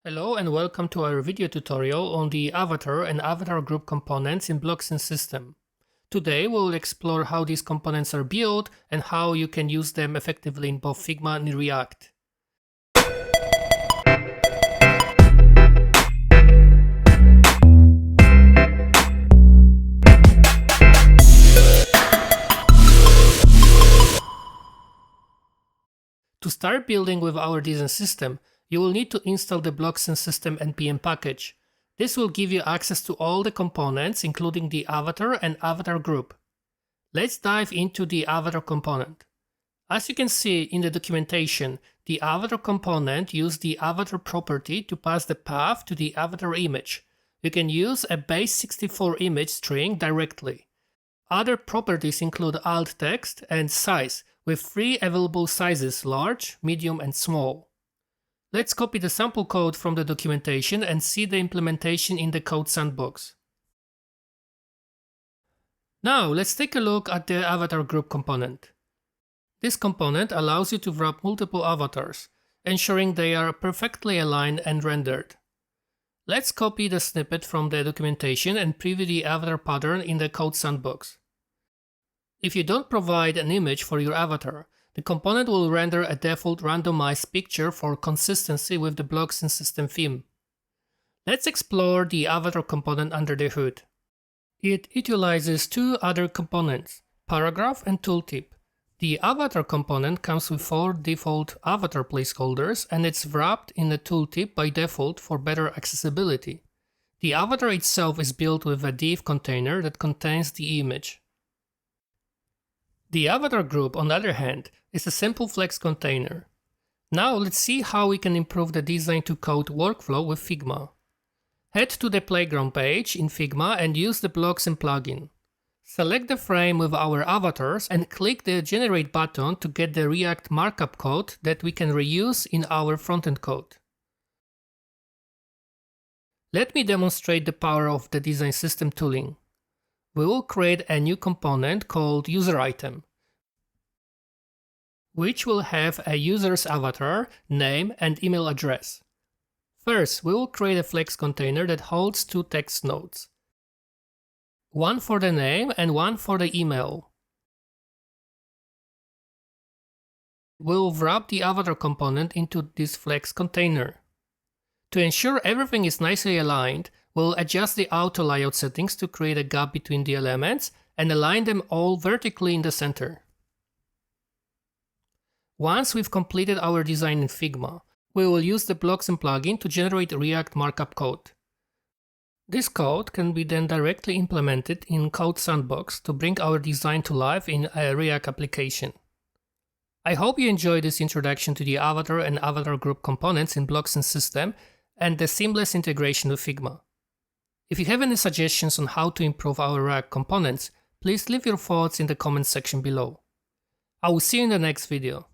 Hello and welcome to our video tutorial on the Avatar and AvatarGroup components in BlocksIn System. Today we'll explore how these components are built and how you can use them effectively in both Figma and React. To start building with our design system, you will need to install the BlocksIn System npm package. This will give you access to all the components, including the Avatar and AvatarGroup. Let's dive into the Avatar component. As you can see in the documentation, the Avatar component uses the Avatar property to pass the path to the Avatar image. You can use a base64 image string directly. Other properties include alt text and size, with 3 available sizes: large, medium, and small. Let's copy the sample code from the documentation and see the implementation in the code sandbox. Now let's take a look at the Avatar Group component. This component allows you to wrap multiple avatars, ensuring they are perfectly aligned and rendered. Let's copy the snippet from the documentation and preview the avatar pattern in the code sandbox. If you don't provide an image for your avatar, the component will render a default randomized picture for consistency with the BlocksIn System theme. Let's explore the Avatar component under the hood. It utilizes 2 other components, Paragraph and Tooltip. The Avatar component comes with 4 default avatar placeholders and it's wrapped in a tooltip by default for better accessibility. The avatar itself is built with a div container that contains the image. The Avatar group, on the other hand, is a simple flex container. Now let's see how we can improve the design to code workflow with Figma. Head to the playground page in Figma and use the BlocksIn plugin. Select the frame with our avatars and click the Generate button to get the React markup code that we can reuse in our frontend code. Let me demonstrate the power of the design system tooling. We will create a new component called UserItem, which will have a user's avatar, name, and email address. First, we will create a flex container that holds 2 text nodes, one for the name and one for the email. We'll wrap the avatar component into this flex container. To ensure everything is nicely aligned, we'll adjust the auto layout settings to create a gap between the elements and align them all vertically in the center. Once we've completed our design in Figma, we will use the BlocksIn plugin to generate React markup code. This code can be then directly implemented in Code Sandbox to bring our design to life in a React application. I hope you enjoyed this introduction to the Avatar and AvatarGroup components in BlocksIn System and the seamless integration with Figma. If you have any suggestions on how to improve our React components, please leave your thoughts in the comments section below. I will see you in the next video.